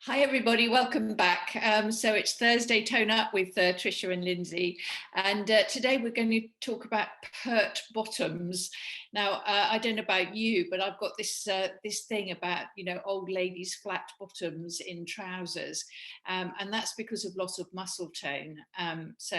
Hi everybody, welcome back. So it's Thursday Tone Up with Tricia and Lindsay, and today we're going to talk about pert bottoms. Now, I don't know about you, but I've got this thing about old ladies' flat bottoms in trousers, and that's because of loss of muscle tone. So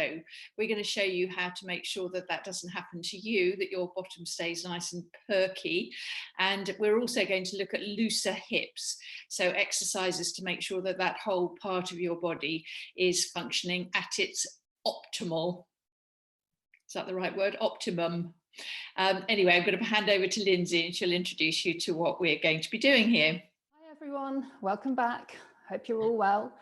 we're going to show you how to make sure that that doesn't happen to you, that your bottom stays nice and perky, and we're also going to look at looser hips. So exercises to make sure that that whole part of your body is functioning at its optimal. Is that the right word? Optimum. Anyway, I'm going to hand over to Lindsay and she'll introduce you to what we're going to be doing here. Hi everyone, welcome back. Hope you're all well.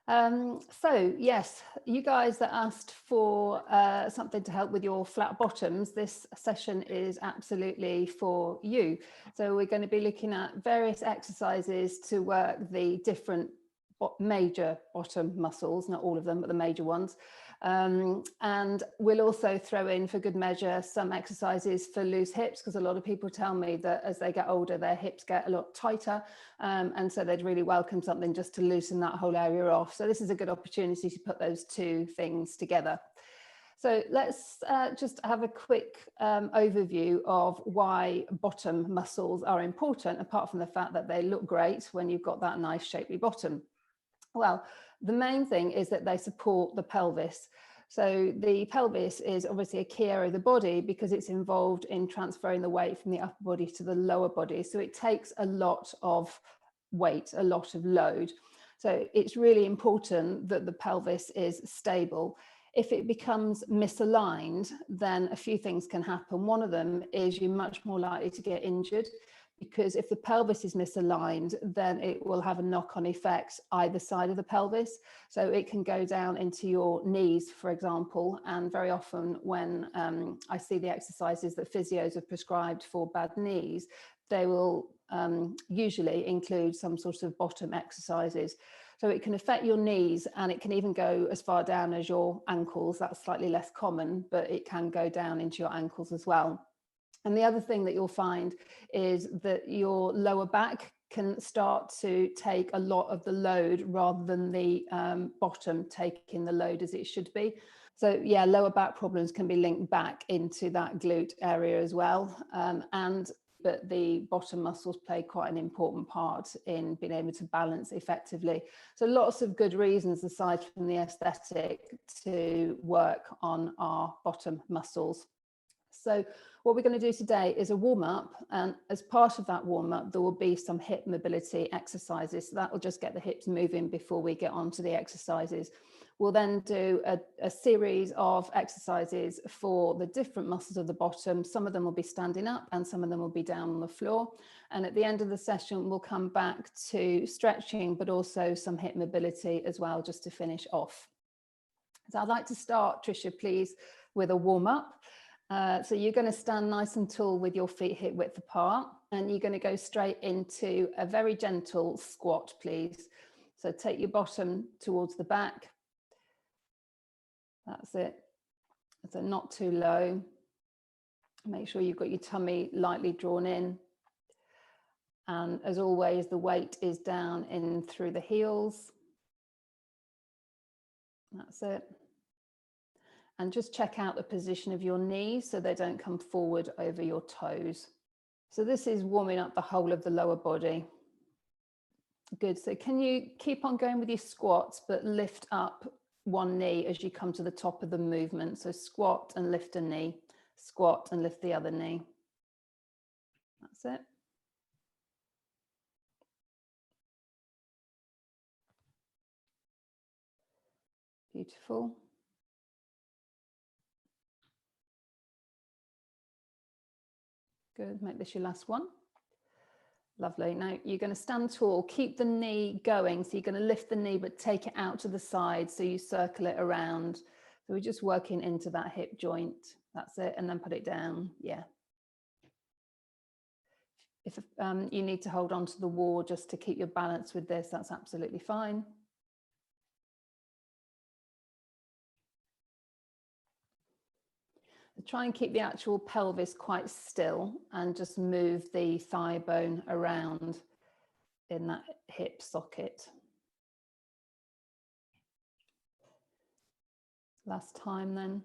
So yes, you guys that asked for something to help with your flat bottoms, this session is absolutely for you. So we're going to be looking at various exercises to work the different major bottom muscles, not all of them, but the major ones. And we'll also throw in, for good measure, some exercises for loose hips, because a lot of people tell me that as they get older, their hips get a lot tighter. And so they'd really welcome something just to loosen that whole area off. So this is a good opportunity to put those two things together. So let's just have a quick overview of why bottom muscles are important, apart from the fact that they look great when you've got that nice shapely bottom. Well, the main thing is that they support the pelvis. So the pelvis is obviously a key area of the body because it's involved in transferring the weight from the upper body to the lower body. So it takes a lot of weight, a lot of load. So it's really important that the pelvis is stable. If it becomes misaligned, then a few things can happen. One of them is you're much more likely to get injured, because if the pelvis is misaligned, then it will have a knock-on effect either side of the pelvis. So it can go down into your knees, for example. And very often when I see the exercises that physios have prescribed for bad knees, they will usually include some sort of bottom exercises. So it can affect your knees, and it can even go as far down as your ankles. That's slightly less common, but it can go down into your ankles as well. And the other thing that you'll find is that your lower back can start to take a lot of the load rather than the bottom taking the load as it should be. So yeah, lower back problems can be linked back into that glute area as well. But the bottom muscles play quite an important part in being able to balance effectively. So lots of good reasons, aside from the aesthetic, to work on our bottom muscles. So what we're going to do today is a warm-up, and as part of that warm-up there will be some hip mobility exercises. So that will just get the hips moving before we get on to the exercises. We'll then do a series of exercises for the different muscles of the bottom. Some of them will be standing up and some of them will be down on the floor. And at the end of the session we'll come back to stretching, but also some hip mobility as well, just to finish off. So I'd like to start, Tricia, please, with a warm-up. So you're going to stand nice and tall with your feet hip width apart, and you're going to go straight into a very gentle squat, please. So take your bottom towards the back. That's it. So not too low. Make sure you've got your tummy lightly drawn in. And as always, the weight is down in through the heels. That's it. And just check out the position of your knees so they don't come forward over your toes. So this is warming up the whole of the lower body. Good. So can you keep on going with your squats, but lift up one knee as you come to the top of the movement? So squat and lift a knee, squat and lift the other knee. That's it. Beautiful. Good, make this your last one. Lovely. Now you're going to stand tall, keep the knee going. So you're going to lift the knee, but take it out to the side. So you circle it around. So we're just working into that hip joint. That's it. And then put it down. Yeah. If you need to hold on to the wall just to keep your balance with this, that's absolutely fine. Try and keep the actual pelvis quite still and just move the thigh bone around in that hip socket. Last time then.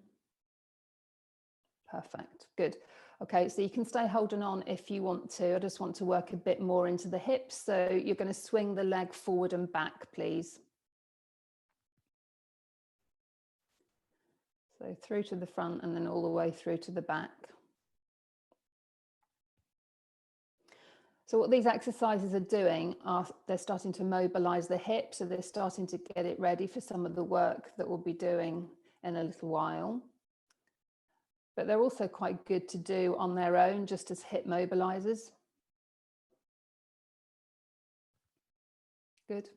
Perfect, good. Okay, so you can stay holding on if you want to. I just want to work a bit more into the hips. So you're going to swing the leg forward and back, please. So through to the front and then all the way through to the back. So what these exercises are doing are they're starting to mobilize the hips, so they're starting to get it ready for some of the work that we'll be doing in a little while. But they're also quite good to do on their own, just as hip mobilizers. Good.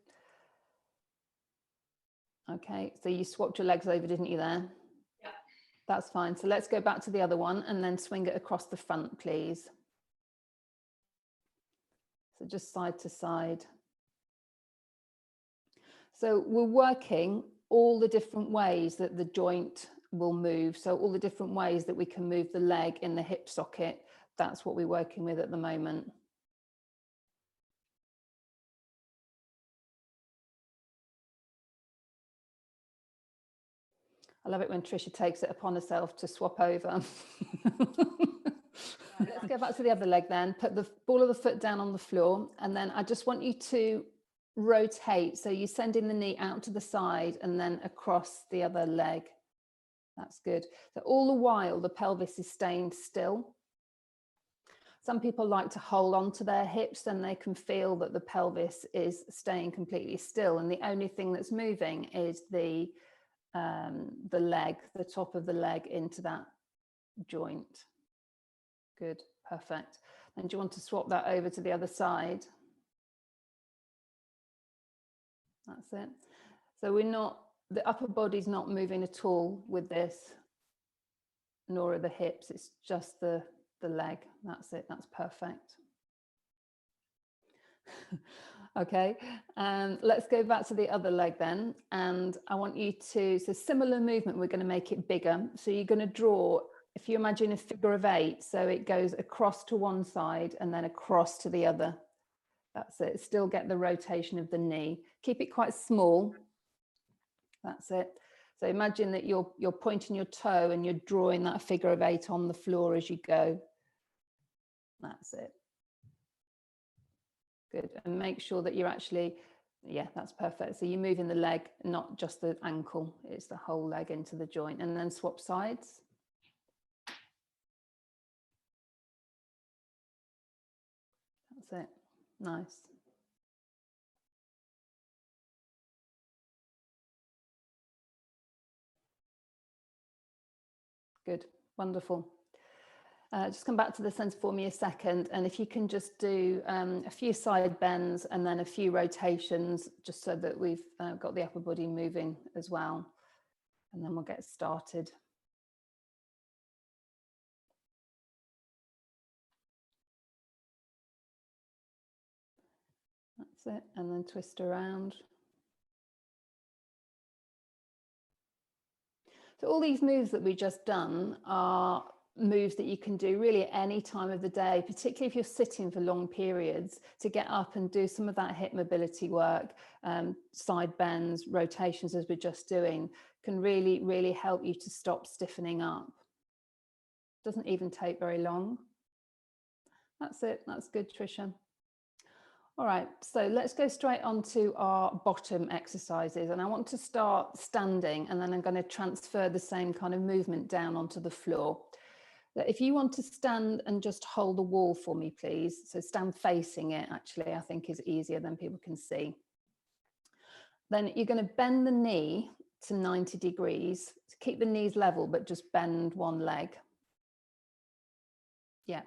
Okay, so you swapped your legs over, didn't you there? Yeah. That's fine. So let's go back to the other one and then swing it across the front, please. So just side to side. So we're working all the different ways that the joint will move. So all the different ways that we can move the leg in the hip socket. That's what we're working with at the moment. I love it when Tricia takes it upon herself to swap over. Let's go back to the other leg then. Put the ball of the foot down on the floor. And then I just want you to rotate. So you send in the knee out to the side and then across the other leg. That's good. So all the while the pelvis is staying still. Some people like to hold on to their hips, then they can feel that the pelvis is staying completely still. And the only thing that's moving is the leg, the top of the leg into that joint. Good, perfect. And do you want to swap that over to the other side? That's it. So we're not, the upper body's not moving at all with this, nor are the hips, it's just the leg. That's it, that's perfect. Okay, let's go back to the other leg then. And I want you to, so similar movement, we're going to make it bigger. So you're going to draw, if you imagine a figure of 8, so it goes across to one side and then across to the other. That's it, still get the rotation of the knee. Keep it quite small. That's it. So imagine that you're pointing your toe and you're drawing that figure of 8 on the floor as you go. That's it. Good. And make sure that you're actually, yeah, that's perfect. So you're moving the leg, not just the ankle, it's the whole leg into the joint. And then swap sides. That's it. Nice. Good. Wonderful. Just come back to the centre for me a second, and if you can just do a few side bends and then a few rotations, just so that we've got the upper body moving as well, and then we'll get started. That's it, and then twist around. So all these moves that we just done are moves that you can do really at any time of the day, particularly if you're sitting for long periods, to get up and do some of that hip mobility work, side bends, rotations as we're just doing, can really, really help you to stop stiffening up. Doesn't even take very long. That's it, that's good, Tricia. All right, so let's go straight on to our bottom exercises, and I want to start standing, and then I'm going to transfer the same kind of movement down onto the floor. If you want to stand and just hold the wall for me, please. So stand facing it, actually, I think is easier than people can see. Then you're going to bend the knee to 90 degrees. So keep the knees level, but just bend one leg. Yeah,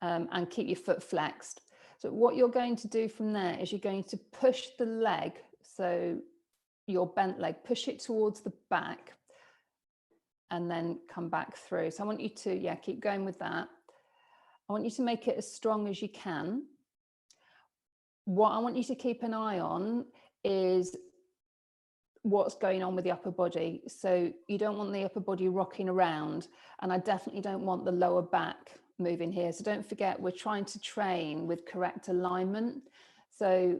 and keep your foot flexed. So what you're going to do from there is you're going to push the leg, so your bent leg, push it towards the back and then come back through. So I want you to, yeah, keep going with that. I want you to make it as strong as you can. What I want you to keep an eye on is what's going on with the upper body. So you don't want the upper body rocking around, and I definitely don't want the lower back moving here. So don't forget, we're trying to train with correct alignment. So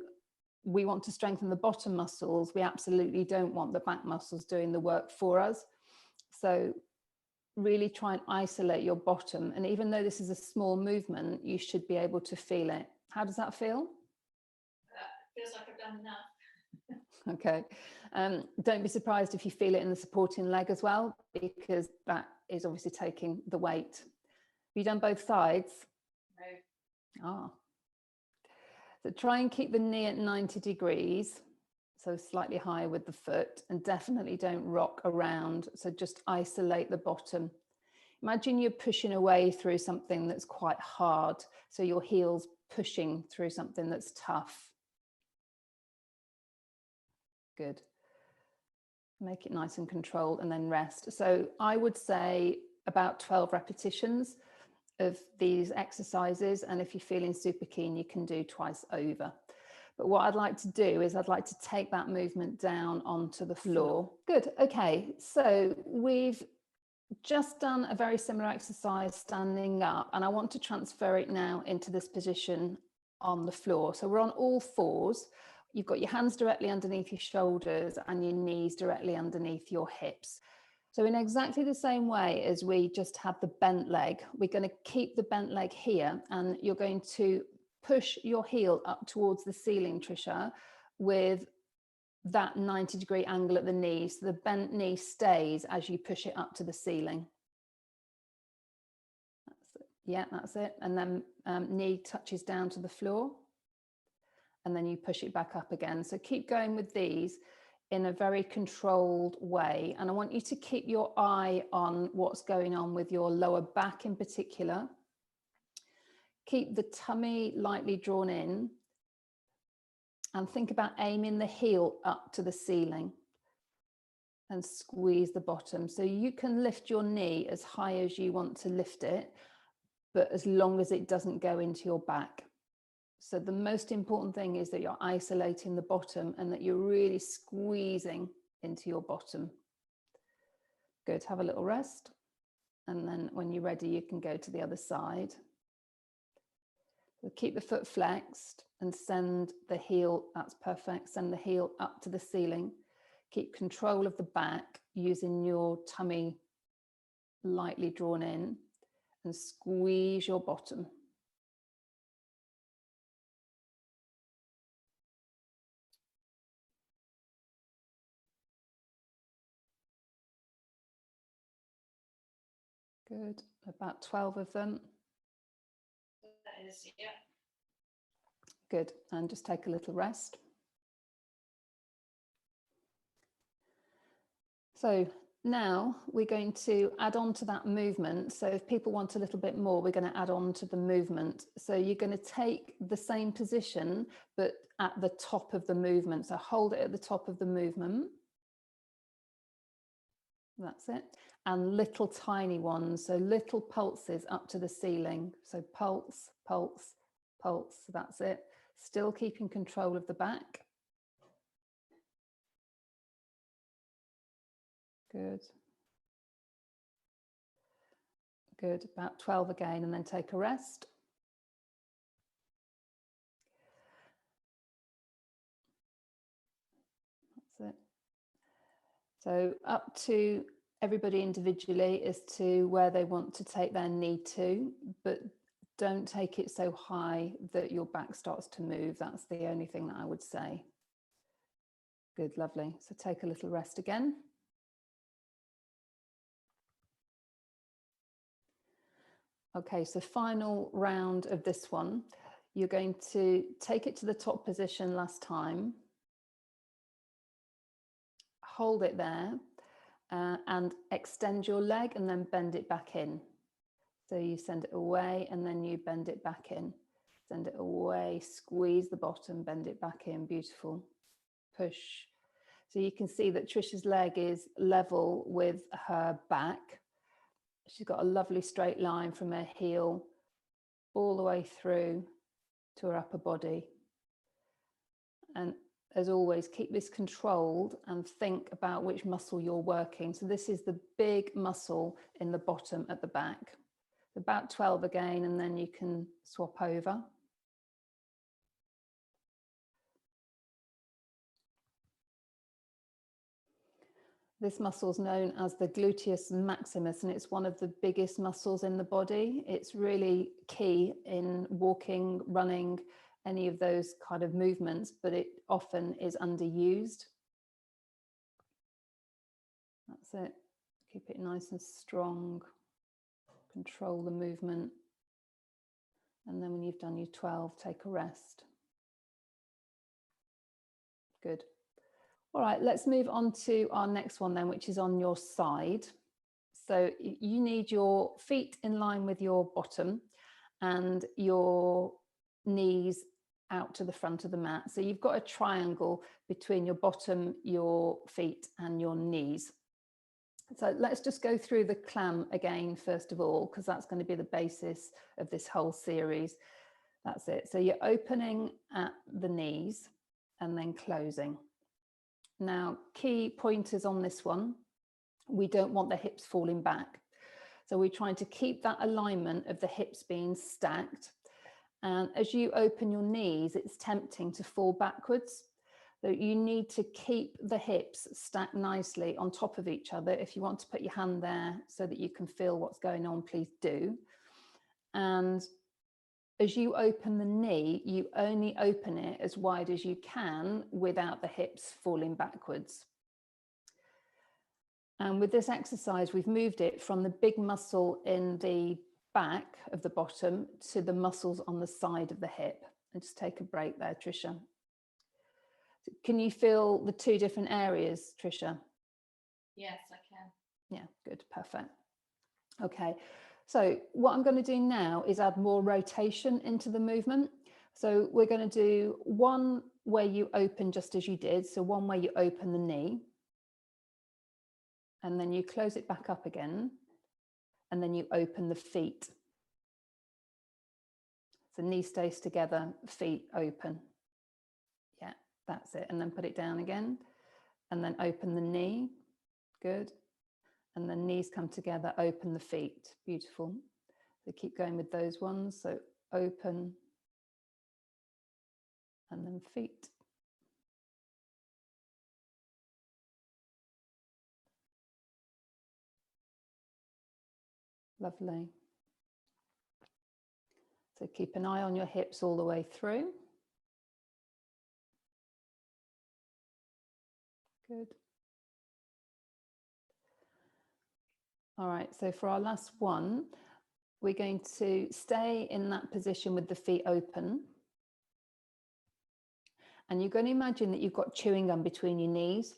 we want to strengthen the bottom muscles, we absolutely don't want the back muscles doing the work for us. So really try and isolate your bottom. And even though this is a small movement, you should be able to feel it. How does that feel? Feels like I've done enough. Okay. Don't be surprised if you feel it in the supporting leg as well, because that is obviously taking the weight. Have you done both sides? No. Ah. So try and keep the knee at 90 degrees, so slightly higher with the foot, and definitely don't rock around. So just isolate the bottom. Imagine you're pushing away through something that's quite hard. So your heel's pushing through something that's tough. Good. Make it nice and controlled and then rest. So I would say about 12 repetitions of these exercises. And if you're feeling super keen, you can do twice over. But what I'd like to do is I'd like to take that movement down onto the floor. Good. Okay. So we've just done a very similar exercise standing up, and I want to transfer it now into this position on the floor. So we're on all fours. You've got your hands directly underneath your shoulders and your knees directly underneath your hips. So in exactly the same way as we just had the bent leg, we're going to keep the bent leg here, and you're going to push your heel up towards the ceiling, Tricia, with that 90-degree angle at the knee. So the bent knee stays as you push it up to the ceiling. That's it. Yeah, that's it. And then knee touches down to the floor, and then you push it back up again. So keep going with these in a very controlled way. And I want you to keep your eye on what's going on with your lower back in particular. Keep the tummy lightly drawn in, and think about aiming the heel up to the ceiling and squeeze the bottom. So you can lift your knee as high as you want to lift it, but as long as it doesn't go into your back. So the most important thing is that you're isolating the bottom and that you're really squeezing into your bottom. Good. Have a little rest. And then when you're ready, you can go to the other side. So keep the foot flexed and send the heel, that's perfect, send the heel up to the ceiling. Keep control of the back using your tummy lightly drawn in, and squeeze your bottom. Good. About 12 of them. That is, yeah. Good. And just take a little rest. So now we're going to add on to that movement. So if people want a little bit more, we're going to add on to the movement. So you're going to take the same position, but at the top of the movement. So hold it at the top of the movement. That's it. And little tiny ones, so little pulses up to the ceiling. So pulse, pulse, pulse. That's it. Still keeping control of the back. Good. Good. About 12 again, and then take a rest. That's it. So up to everybody individually as to where they want to take their knee to, but don't take it so high that your back starts to move. That's the only thing that I would say. Good, lovely. So take a little rest again. Okay, so final round of this one. You're going to take it to the top position last time. Hold it there. And extend your leg and then bend it back in. So you send it away and then you bend it back in. Send it away, squeeze the bottom, bend it back in. Beautiful. Push. So you can see that Tricia's leg is level with her back. She's got a lovely straight line from her heel all the way through to her upper body. And as always, keep this controlled and think about which muscle you're working. So this is the big muscle in the bottom at the back. About 12 again, and then you can swap over. This muscle is known as the gluteus maximus, and it's one of the biggest muscles in the body. It's really key in walking, running, any of those kind of movements, but it often is underused. That's it. Keep it nice and strong. Control the movement. And then when you've done your 12, take a rest. Good. All right, let's move on to our next one then, which is on your side. So you need your feet in line with your bottom and your knees out to the front of the mat. So you've got a triangle between your bottom, your feet and your knees. So let's just go through the clam again, first of all, because that's going to be the basis of this whole series. That's it. So you're opening at the knees and then closing. Now, key pointers on this one, we don't want the hips falling back. So we're trying to keep that alignment of the hips being stacked. And as you open your knees, it's tempting to fall backwards. So you need to keep the hips stacked nicely on top of each other. If you want to put your hand there so that you can feel what's going on, please do. And as you open the knee, you only open it as wide as you can without the hips falling backwards. And with this exercise, we've moved it from the big muscle in the back of the bottom to the muscles on the side of the hip. And just take a break there, Tricia. Can you feel the two different areas, Tricia? Yes, I can. Yeah, good, perfect. Okay, so what I'm going to do now is add more rotation into the movement. So we're going to do one where you open just as you did. So one where you open the knee and then you close it back up again and then you open the feet. So knee stays together, feet open. Yeah, that's it. And then put it down again and then open the knee. Good. And then knees come together, open the feet. Beautiful. So keep going with those ones. So open and then feet. Lovely. So keep an eye on your hips all the way through. Good. All right, so for our last one, we're going to stay in that position with the feet open. And you're going to imagine that you've got chewing gum between your knees.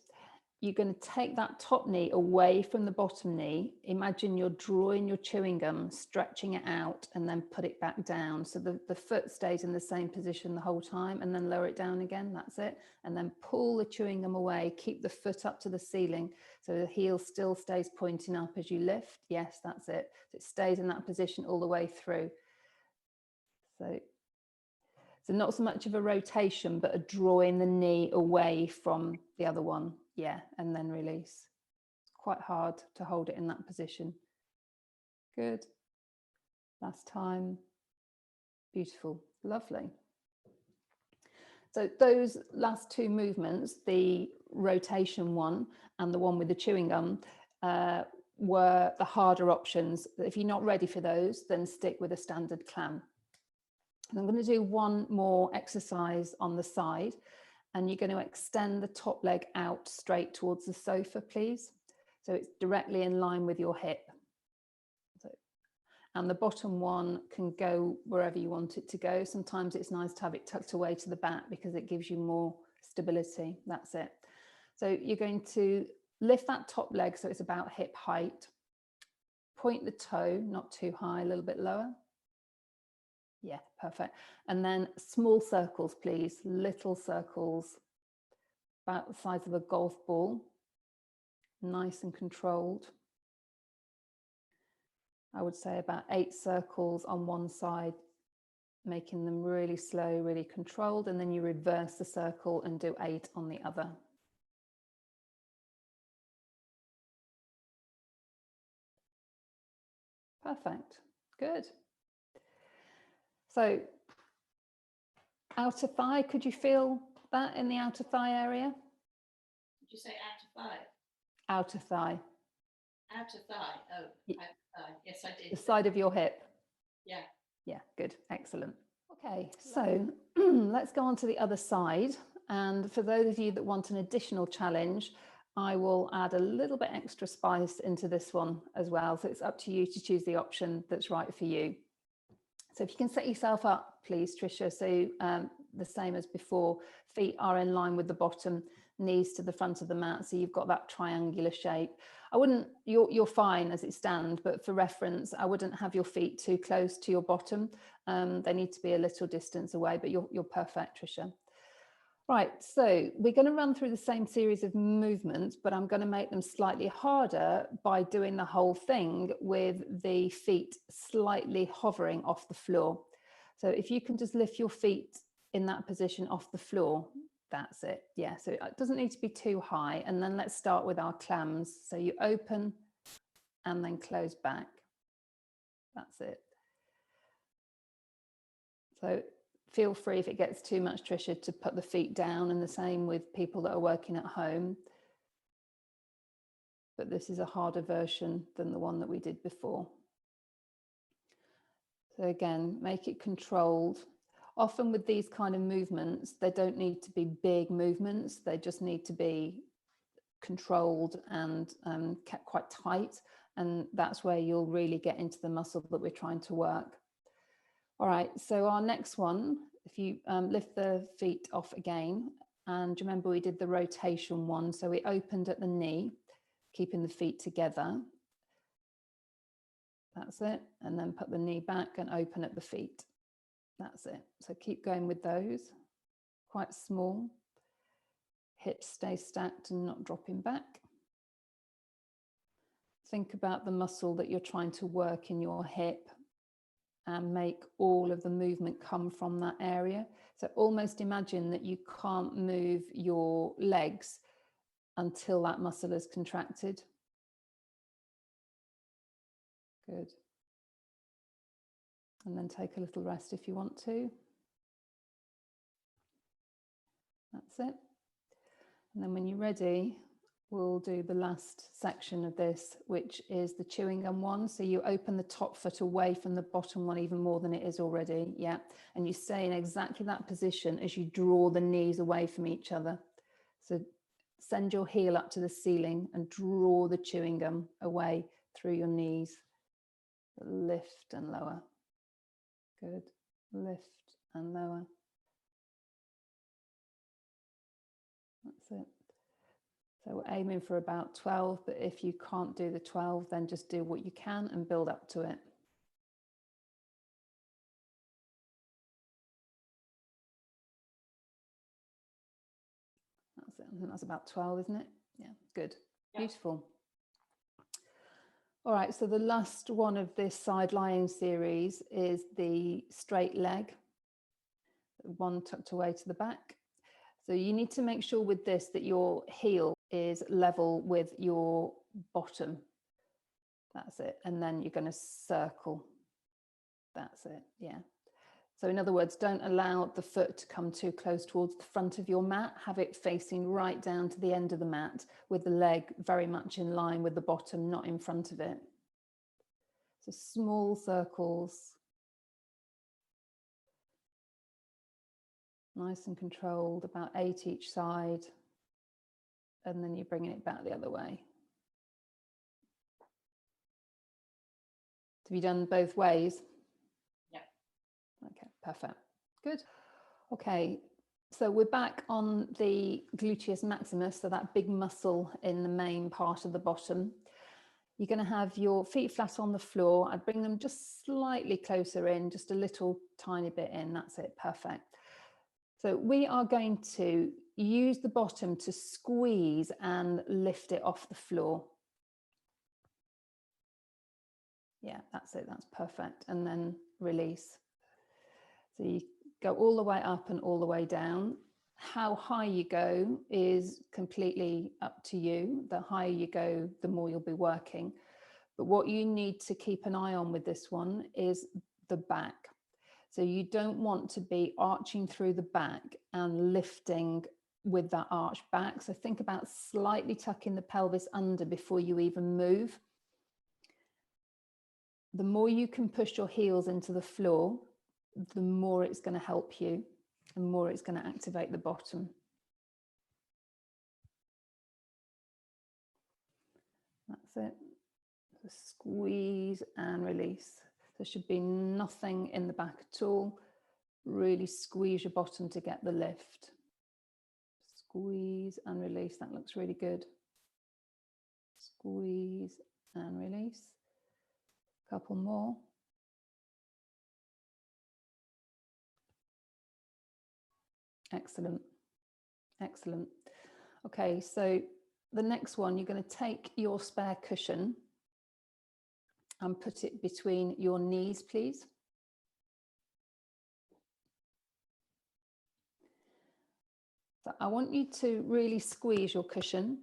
You're going to take that top knee away from the bottom knee. Imagine you're drawing your chewing gum, stretching it out, and then put it back down. So the foot stays in the same position the whole time, and then lower it down again. That's it. And then pull the chewing gum away. Keep the foot up to the ceiling. So the heel still stays pointing up as you lift. Yes, that's it. So it stays in that position all the way through. So not so much of a rotation, but a drawing the knee away from the other one. Yeah, and then release. It's quite hard to hold it in that position. Good. Last time. Beautiful. Lovely. So those last two movements, the rotation one and the one with the chewing gum, were the harder options. If you're not ready for those, then stick with a standard clam. And I'm going to do one more exercise on the side, and you're going to extend the top leg out straight towards the sofa, please. So it's directly in line with your hip. And the bottom one can go wherever you want it to go. Sometimes it's nice to have it tucked away to the back because it gives you more stability. That's it. So you're going to lift that top leg so it's about hip height. Point the toe, not too high, a little bit lower. Yeah, perfect. And then small circles, please. Little circles, about the size of a golf ball. Nice and controlled. I would say about 8 circles on one side, making them really slow, really controlled. And then you reverse the circle and do 8 on the other. Perfect. Good. So outer thigh, could you feel that in the outer thigh area? Did you say outer thigh? outer thigh. Outer thigh. Oh, outer thigh. Yes, I did. The side of your hip. Yeah. Yeah, good. Excellent. Okay, so let's go on to the other side. And for those of you that want an additional challenge, I will add a little bit extra spice into this one as well. So it's up to you to choose the option that's right for you. So if you can set yourself up, please, Tricia. So the same as before, feet are in line with the bottom, knees to the front of the mat. So you've got that triangular shape. I wouldn't, you're fine as it stands, but for reference, I wouldn't have your feet too close to your bottom. They need to be a little distance away, but you're perfect, Tricia. Right, so we're going to run through the same series of movements, but I'm going to make them slightly harder by doing the whole thing with the feet slightly hovering off the floor. So if you can just lift your feet in that position off the floor, that's it. Yeah, so it doesn't need to be too high. And then let's start with our clams. So you open and then close back. That's it. So feel free if it gets too much, Tricia, to put the feet down, and the same with people that are working at home. But this is a harder version than the one that we did before. So again, make it controlled. Often with these kind of movements, they don't need to be big movements. They just need to be controlled and kept quite tight. And that's where you'll really get into the muscle that we're trying to work. All right, so our next one, if you lift the feet off again, and remember we did the rotation one, so we opened at the knee, keeping the feet together. That's it, and then put the knee back and open at the feet. That's it, so keep going with those, quite small. Hips stay stacked and not dropping back. Think about the muscle that you're trying to work in your hip, and make all of the movement come from that area. So almost imagine that you can't move your legs until that muscle is contracted. Good. And then take a little rest if you want to. That's it. And then when you're ready, we'll do the last section of this, which is the chewing gum one. So you open the top foot away from the bottom one even more than it is already. Yeah. And you stay in exactly that position as you draw the knees away from each other. So send your heel up to the ceiling and draw the chewing gum away through your knees. Lift and lower. Good. Lift and lower. That's it. So we're aiming for about 12, but if you can't do the 12, then just do what you can and build up to it. That's it. I think that's about 12, isn't it? Yeah, good. Yeah. Beautiful. All right, so the last one of this side lying series is the straight leg, one tucked away to the back. So you need to make sure with this that your heel is level with your bottom. That's it. And then you're going to circle. That's it. Yeah. So in other words, don't allow the foot to come too close towards the front of your mat. Have it facing right down to the end of the mat with the leg very much in line with the bottom, not in front of it. So small circles. Nice and controlled, about 8 each side. And then you're bringing it back the other way. Have you done both ways? Yeah. Okay, perfect. Good. Okay, so we're back on the gluteus maximus, so that big muscle in the main part of the bottom. You're going to have your feet flat on the floor. I'd bring them just slightly closer in, just a little tiny bit in. That's it, perfect. So we are going to use the bottom to squeeze and lift it off the floor. Yeah, that's it, that's perfect. And then release. So you go all the way up and all the way down. How high you go is completely up to you. The higher you go, the more you'll be working. But what you need to keep an eye on with this one is the back. So you don't want to be arching through the back and lifting with that arch back. So think about slightly tucking the pelvis under before you even move. The more you can push your heels into the floor, the more it's going to help you, and more it's going to activate the bottom. That's it. So squeeze and release. There should be nothing in the back at all. Really squeeze your bottom to get the lift. Squeeze and release. That looks really good. Squeeze and release. Couple more. Excellent. Excellent. Okay, so the next one, you're going to take your spare cushion and put it between your knees, please. So I want you to really squeeze your cushion.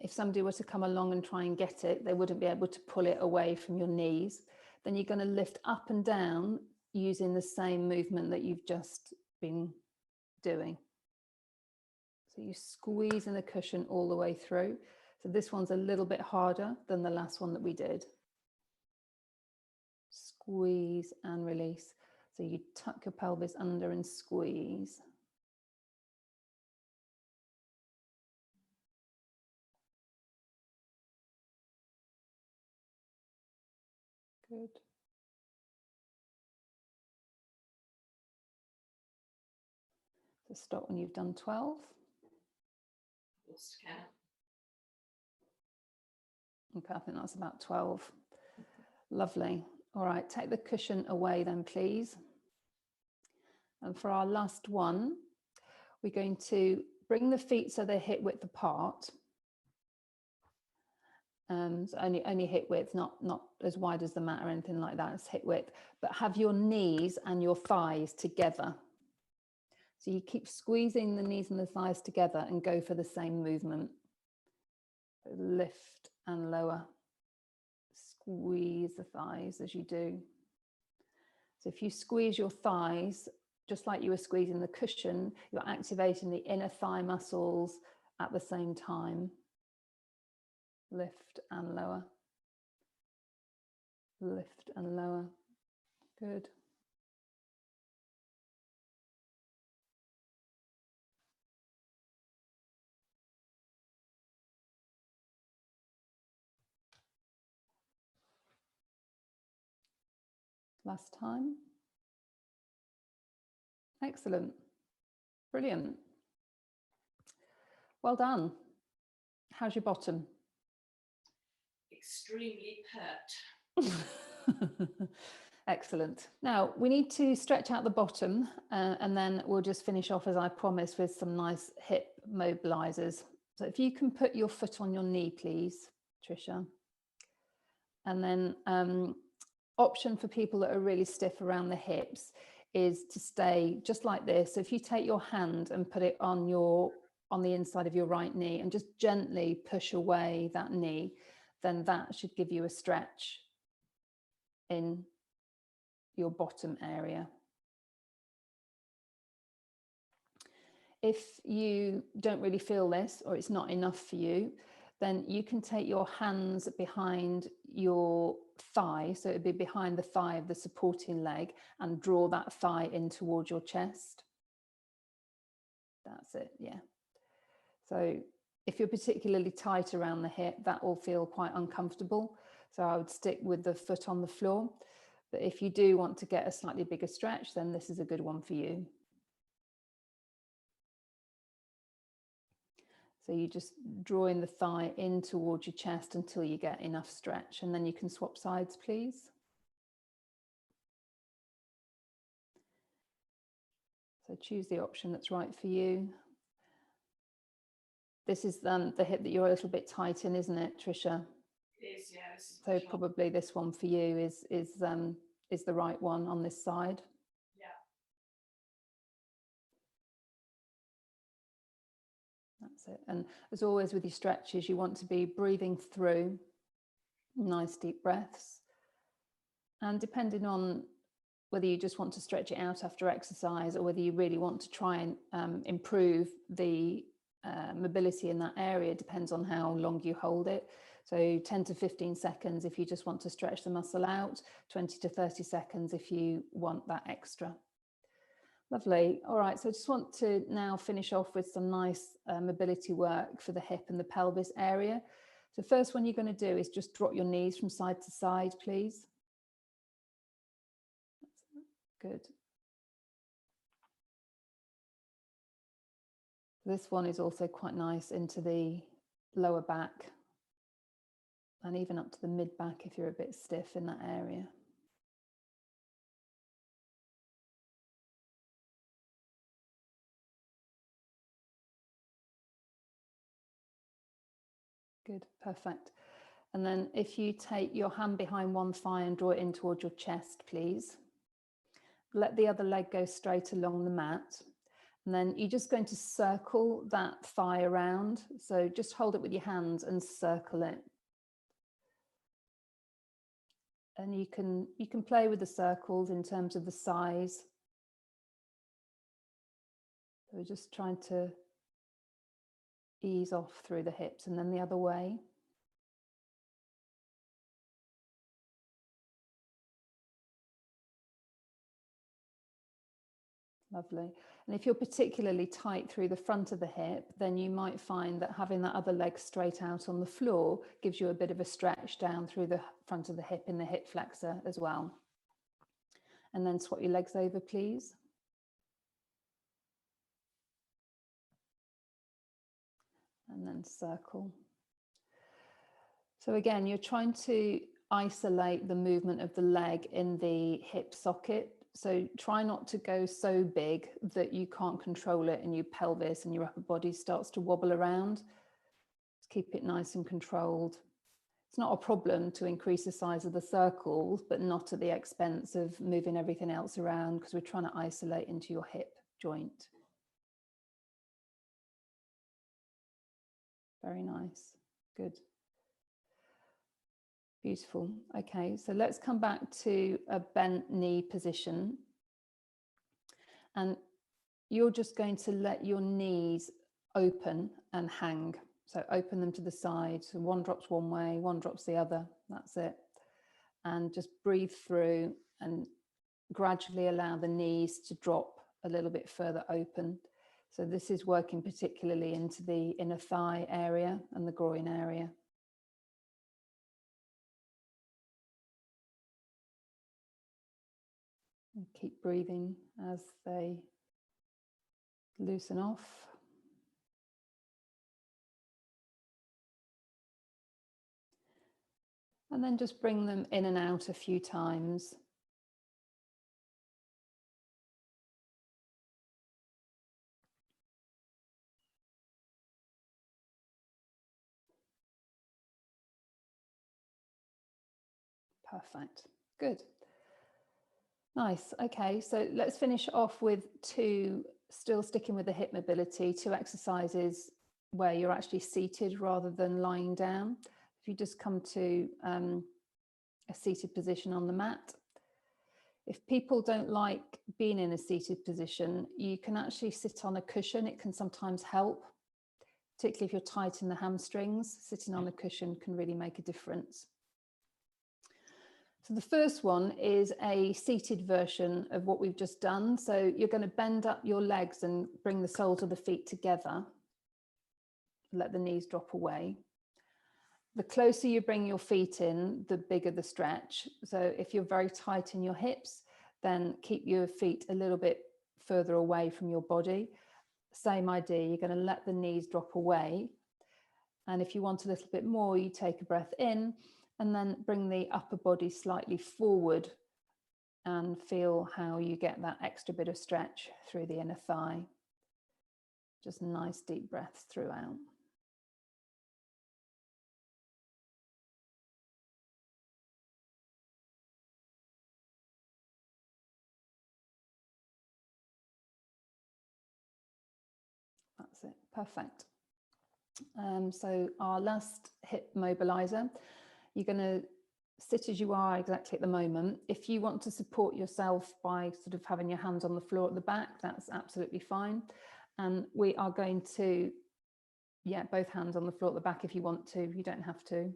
If somebody were to come along and try and get it, they wouldn't be able to pull it away from your knees. Then you're going to lift up and down using the same movement that you've just been doing. So you squeeze in the cushion all the way through. So this one's a little bit harder than the last one that we did. Squeeze and release. So you tuck your pelvis under and squeeze. Good. So stop when you've done 12. Okay, I think that's about 12. Lovely. All right, take the cushion away then, please. And for our last one, we're going to bring the feet so they're hip width apart. So only hip width, not as wide as the mat or anything like that. It's hip width, but have your knees and your thighs together. So you keep squeezing the knees and the thighs together and go for the same movement. So lift and lower. Squeeze the thighs as you do. So if you squeeze your thighs, just like you were squeezing the cushion, you're activating the inner thigh muscles at the same time. Lift and lower. Lift and lower. Good. Last time. Excellent. Brilliant. Well done. How's your bottom? Extremely pert. Excellent. Now we need to stretch out the bottom and then we'll just finish off as I promised with some nice hip mobilizers. So if you can put your foot on your knee, please, Tricia. And then option for people that are really stiff around the hips is to stay just like this. So if you take your hand and put it on the inside of your right knee and just gently push away that knee, then that should give you a stretch in your bottom area. If you don't really feel this, or it's not enough for you, then you can take your hands behind your thigh, so it'd be behind the thigh of the supporting leg, and draw that thigh in towards your chest. That's it, yeah. So if you're particularly tight around the hip, that will feel quite uncomfortable. So I would stick with the foot on the floor. But if you do want to get a slightly bigger stretch, then this is a good one for you. So you just drawing the thigh in towards your chest until you get enough stretch, and then you can swap sides, please. So choose the option that's right for you. This is the hip that you're a little bit tight in, isn't it, Tricia? It is, yes. So probably this one for you is the right one on this side. That's it. And as always with your stretches, you want to be breathing through nice deep breaths. And depending on whether you just want to stretch it out after exercise or whether you really want to try and improve the mobility in that area, depends on how long you hold it. So 10 to 15 seconds if you just want to stretch the muscle out, 20 to 30 seconds if you want that extra. Lovely. All right, so I just want to now finish off with some nice mobility work for the hip and the pelvis area. So first one you're going to do is just drop your knees from side to side, please. Good. This one is also quite nice into the lower back and even up to the mid back if you're a bit stiff in that area. Good, perfect. And then if you take your hand behind one thigh and draw it in towards your chest, please. Let the other leg go straight along the mat. And then you're just going to circle that thigh around. So just hold it with your hands and circle it. And you can play with the circles in terms of the size. So we're just trying to ease off through the hips and then the other way. Lovely. And if you're particularly tight through the front of the hip, then you might find that having that other leg straight out on the floor gives you a bit of a stretch down through the front of the hip in the hip flexor as well. And then swap your legs over, please. And then circle. So again, you're trying to isolate the movement of the leg in the hip socket. So try not to go so big that you can't control it and your pelvis and your upper body starts to wobble around. Just keep it nice and controlled. It's not a problem to increase the size of the circles, but not at the expense of moving everything else around, because we're trying to isolate into your hip joint. Very nice. Good. Beautiful. Okay, so let's come back to a bent knee position. And you're just going to let your knees open and hang. So open them to the side. So one drops one way, one drops the other. That's it. And just breathe through and gradually allow the knees to drop a little bit further open. So this is working particularly into the inner thigh area and the groin area. And keep breathing as they loosen off. And then just bring them in and out a few times. Perfect. Good. Nice. Okay, so let's finish off with two, still sticking with the hip mobility, two exercises where you're actually seated rather than lying down. If you just come to a seated position on the mat. If people don't like being in a seated position, you can actually sit on a cushion. It can sometimes help, particularly if you're tight in the hamstrings. Sitting on a cushion can really make a difference. So the first one is a seated version of what we've just done. So you're going to bend up your legs and bring the soles of the feet together. Let the knees drop away. The closer you bring your feet in, the bigger the stretch. So if you're very tight in your hips, then keep your feet a little bit further away from your body. Same idea, you're going to let the knees drop away. And if you want a little bit more, you take a breath in and then bring the upper body slightly forward and feel how you get that extra bit of stretch through the inner thigh. Just nice deep breaths throughout. That's it, perfect. So our last hip mobilizer, you're going to sit as you are exactly at the moment. If you want to support yourself by sort of having your hands on the floor at the back, that's absolutely fine. And we are going to, yeah, both hands on the floor at the back if you want to, you don't have to.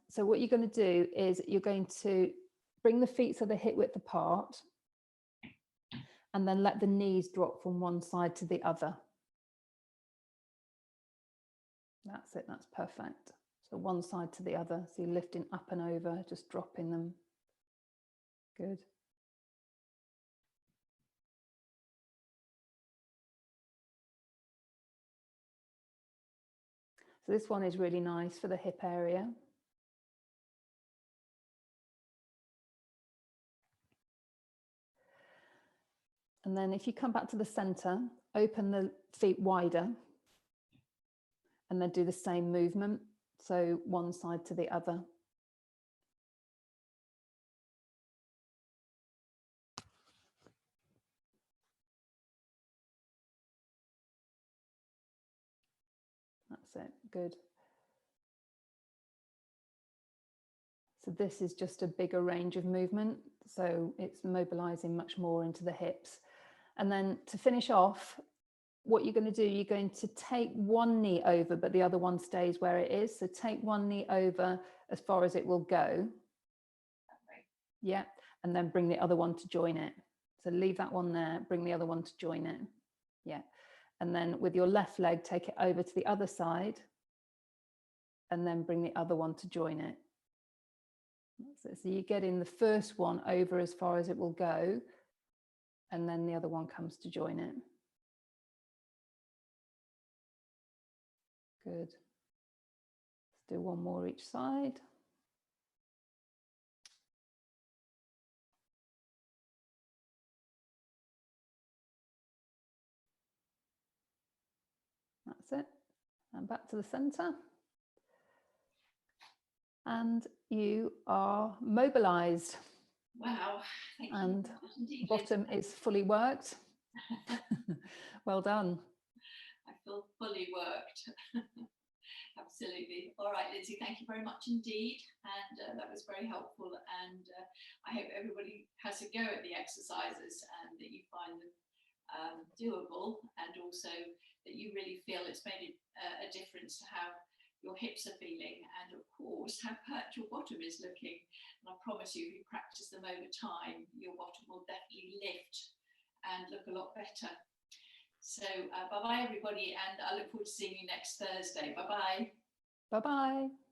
So what you're going to do is you're going to bring the feet so they're hip width apart, and then let the knees drop from one side to the other. That's it, that's perfect. So one side to the other, so you're lifting up and over, just dropping them. Good. So this one is really nice for the hip area. And then if you come back to the center, open the feet wider, and then do the same movement. So one side to the other. That's it, good. So this is just a bigger range of movement. So it's mobilizing much more into the hips. And then to finish off, what you're going to do, you're going to take one knee over, but the other one stays where it is. So take one knee over as far as it will go. Yeah. And then bring the other one to join it. So leave that one there, bring the other one to join it. Yeah. And then with your left leg, take it over to the other side and then bring the other one to join it. So you get in the first one over as far as it will go, and then the other one comes to join it. Good. Let's do one more each side. That's it. And back to the center. And you are mobilized. Wow. Thank you. And Indeed, bottom is fully worked. Well done. I feel fully worked. Absolutely. All right, Lindsay, thank you very much indeed. And that was very helpful. And I hope everybody has a go at the exercises and that you find them doable, and also that you really feel it's made a difference to how your hips are feeling, and of course how hurt your bottom is looking. And I promise you, if you practice them over time, your bottom will definitely lift and look a lot better. So bye bye everybody, and I look forward to seeing you next Thursday. Bye bye. Bye bye.